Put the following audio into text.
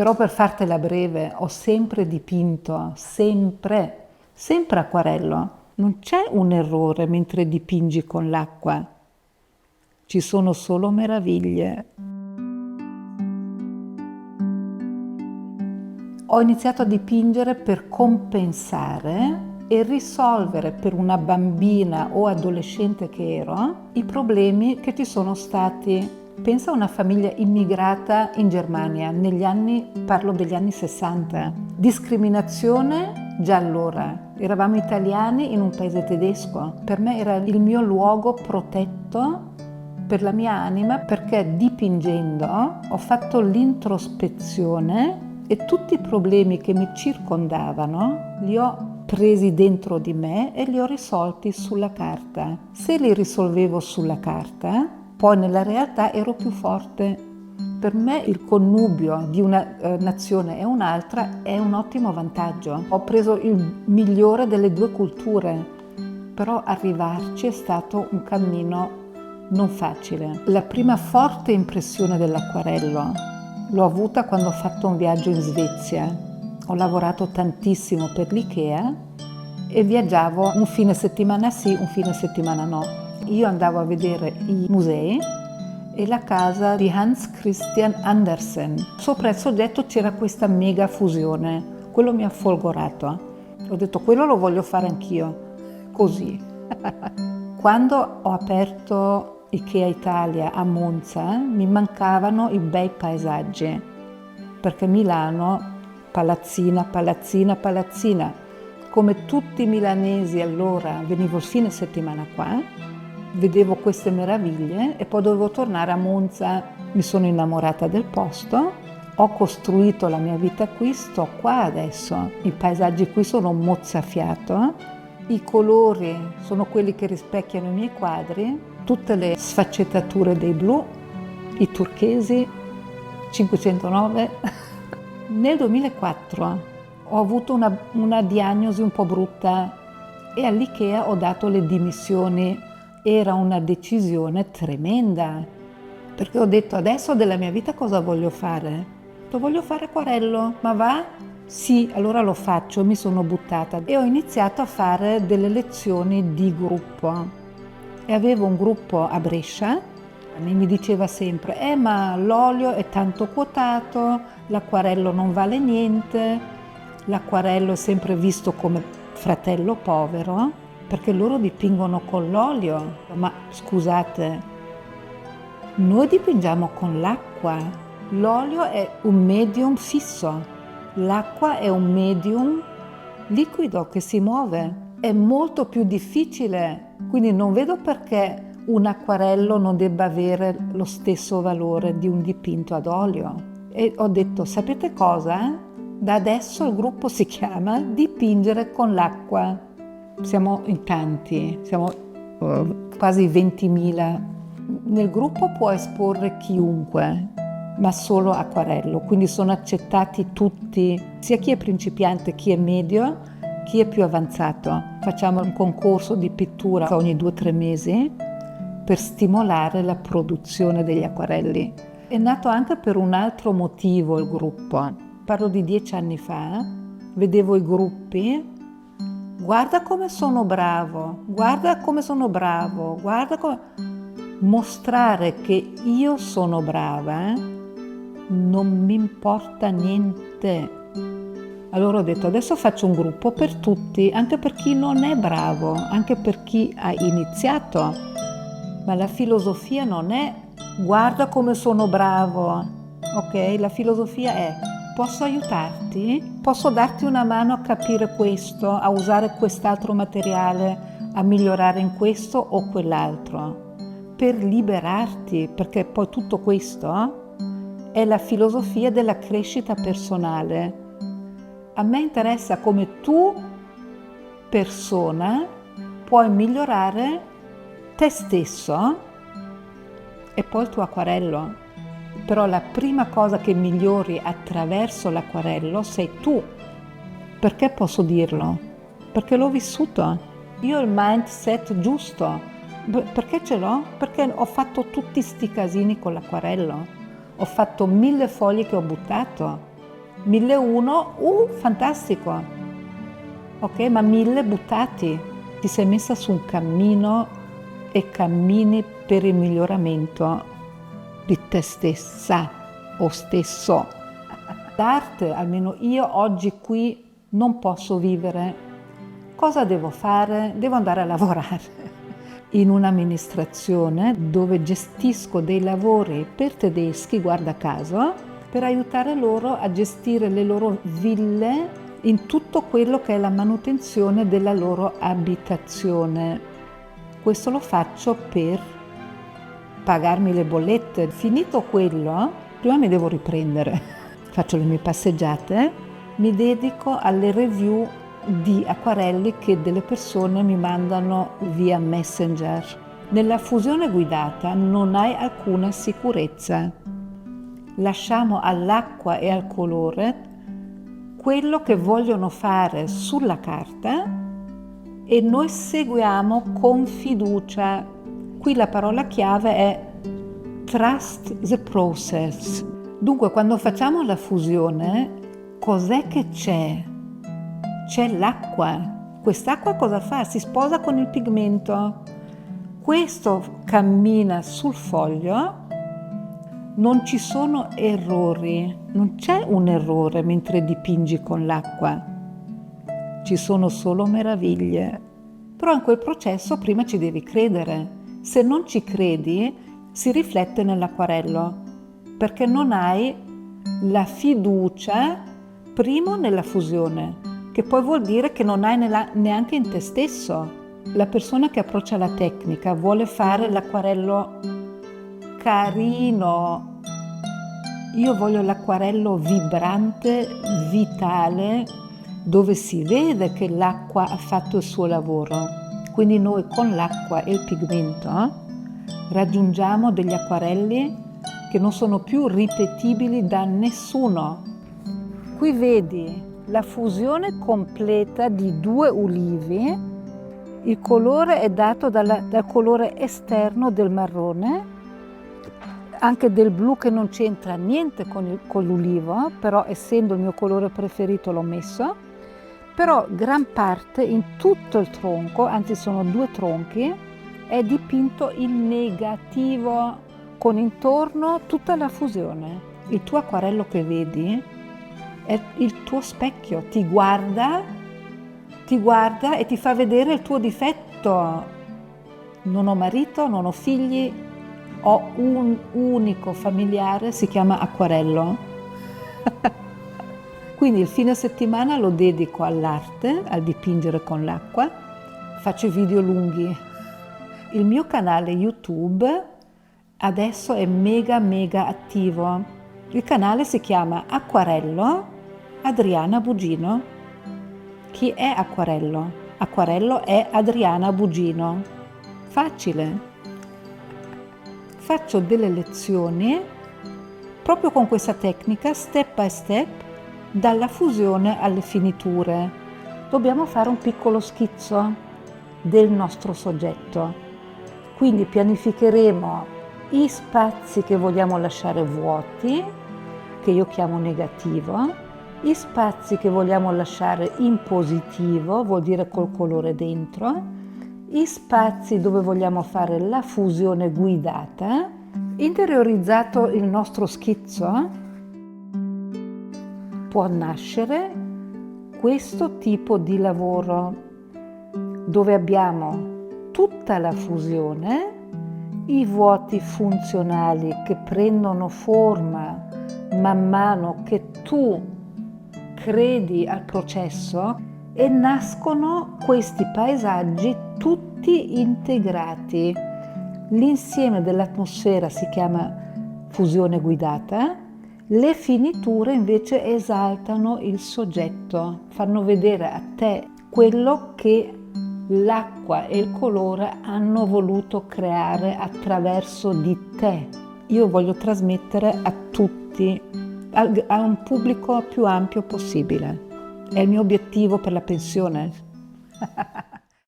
Però per fartela breve, ho sempre dipinto, sempre, sempre acquarello. Non c'è un errore mentre dipingi con l'acqua. Ci sono solo meraviglie. Ho iniziato a dipingere per compensare e risolvere per una bambina o adolescente che ero i problemi che ci sono stati. Pensa a una famiglia immigrata in Germania, parlo degli anni 60. Discriminazione già allora. Eravamo italiani in un paese tedesco. Per me era il mio luogo protetto per la mia anima, perché dipingendo ho fatto l'introspezione e tutti i problemi che mi circondavano li ho presi dentro di me e li ho risolti sulla carta. Se li risolvevo sulla carta, poi nella realtà ero più forte. Per me il connubio di una nazione e un'altra è un ottimo vantaggio. Ho preso il migliore delle due culture, però arrivarci è stato un cammino non facile. La prima forte impressione dell'acquarello l'ho avuta quando ho fatto un viaggio in Svezia. Ho lavorato tantissimo per l'IKEA e viaggiavo un fine settimana sì, un fine settimana no. Io andavo a vedere i musei e la casa di Hans Christian Andersen. Sopra il soggetto c'era questa mega fusione. Quello mi ha folgorato. Ho detto, quello lo voglio fare anch'io. Così. Quando ho aperto IKEA Italia a Monza mi mancavano i bei paesaggi, perché Milano, palazzina, palazzina, palazzina. Come tutti i milanesi allora venivo il fine settimana qua, vedevo queste meraviglie e poi dovevo tornare a Monza. Mi sono innamorata del posto, ho costruito la mia vita qui, sto qua adesso. I paesaggi qui sono mozzafiato, i colori sono quelli che rispecchiano i miei quadri, tutte le sfaccettature dei blu, i turchesi, 509. Nel 2004 ho avuto una diagnosi un po' brutta e all'IKEA ho dato le dimissioni. Era una decisione tremenda, perché ho detto, adesso della mia vita cosa voglio fare? Voglio fare acquarello, ma va? Sì, allora lo faccio, mi sono buttata e ho iniziato a fare delle lezioni di gruppo. E avevo un gruppo a Brescia, mi diceva sempre, ma l'olio è tanto quotato, l'acquarello non vale niente, l'acquarello è sempre visto come fratello povero, perché loro dipingono con l'olio. Ma scusate, noi dipingiamo con l'acqua, l'olio è un medium fisso, l'acqua è un medium liquido che si muove. È molto più difficile, quindi non vedo perché un acquarello non debba avere lo stesso valore di un dipinto ad olio. E ho detto, sapete cosa? Da adesso il gruppo si chiama Dipingere con l'acqua. Siamo in tanti, siamo quasi 20.000. Nel gruppo può esporre chiunque, ma solo acquarello, quindi sono accettati tutti, sia chi è principiante, chi è medio, chi è più avanzato. Facciamo un concorso di pittura ogni 2 o 3 mesi per stimolare la produzione degli acquarelli. È nato anche per un altro motivo il gruppo. Parlo di 10 anni fa, vedevo i gruppi, guarda come sono bravo, guarda come sono bravo, guarda come... Mostrare che io sono brava non mi importa niente. Allora ho detto, adesso faccio un gruppo per tutti, anche per chi non è bravo, anche per chi ha iniziato. Ma la filosofia non è guarda come sono bravo, ok? La filosofia è posso aiutarti? Posso darti una mano a capire questo, a usare quest'altro materiale, a migliorare in questo o quell'altro, per liberarti, perché poi tutto questo è la filosofia della crescita personale. A me interessa come tu, persona, puoi migliorare te stesso e poi il tuo acquarello. Però la prima cosa che migliori attraverso l'acquarello sei tu. Perché posso dirlo? Perché l'ho vissuto. Io ho il mindset giusto. Perché ce l'ho? Perché ho fatto tutti sti casini con l'acquarello. Ho fatto 1000 fogli che ho buttato. 1001, fantastico. Ok, ma 1000 buttati. Ti sei messa su un cammino e cammini per il miglioramento di te stessa o stesso. L'arte, almeno io oggi qui non posso vivere. Cosa devo fare? Devo andare a lavorare in un'amministrazione dove gestisco dei lavori per tedeschi, guarda caso, per aiutare loro a gestire le loro ville in tutto quello che è la manutenzione della loro abitazione. Questo lo faccio per pagarmi le bollette. Finito quello, prima mi devo riprendere. Faccio le mie passeggiate, mi dedico alle review di acquarelli che delle persone mi mandano via Messenger. Nella fusione guidata non hai alcuna sicurezza. Lasciamo all'acqua e al colore quello che vogliono fare sulla carta e noi seguiamo con fiducia. Qui la parola chiave è trust the process. Dunque, quando facciamo la fusione, cos'è che c'è? C'è l'acqua. Quest'acqua cosa fa? Si sposa con il pigmento. Questo cammina sul foglio. Non ci sono errori. Non c'è un errore mentre dipingi con l'acqua. Ci sono solo meraviglie. Però in quel processo prima ci devi credere. Se non ci credi, si riflette nell'acquarello, perché non hai la fiducia, primo, nella fusione, che poi vuol dire che non hai neanche in te stesso. La persona che approccia la tecnica vuole fare l'acquarello carino. Io voglio l'acquarello vibrante, vitale, dove si vede che l'acqua ha fatto il suo lavoro. Quindi noi con l'acqua e il pigmento raggiungiamo degli acquarelli che non sono più ripetibili da nessuno. Qui vedi la fusione completa di due ulivi. Il colore è dato dal colore esterno del marrone, anche del blu che non c'entra niente con l'ulivo, però essendo il mio colore preferito l'ho messo. Però gran parte in tutto il tronco, anzi sono 2 tronchi, è dipinto in negativo con intorno tutta la fusione. Il tuo acquarello che vedi è il tuo specchio, ti guarda e ti fa vedere il tuo difetto. Non ho marito, non ho figli, ho un unico familiare, si chiama acquarello. Quindi il fine settimana lo dedico all'arte, al dipingere con l'acqua, faccio video lunghi. Il mio canale YouTube adesso è mega attivo. Il canale si chiama Acquarello Adriana Bugino. Chi è Acquarello? Acquarello è Adriana Bugino. Facile. Faccio delle lezioni proprio con questa tecnica, step by step, dalla fusione alle finiture. Dobbiamo fare un piccolo schizzo del nostro soggetto. Quindi pianificheremo i spazi che vogliamo lasciare vuoti, che io chiamo negativo, gli spazi che vogliamo lasciare in positivo, vuol dire col colore dentro, gli spazi dove vogliamo fare la fusione guidata. Interiorizzato il nostro schizzo, può nascere questo tipo di lavoro dove abbiamo tutta la fusione, i vuoti funzionali che prendono forma man mano che tu credi al processo e nascono questi paesaggi tutti integrati. L'insieme dell'atmosfera si chiama fusione guidata. Le finiture invece esaltano il soggetto, fanno vedere a te quello che l'acqua e il colore hanno voluto creare attraverso di te. Io voglio trasmettere a tutti, a un pubblico più ampio possibile. È il mio obiettivo per la pensione.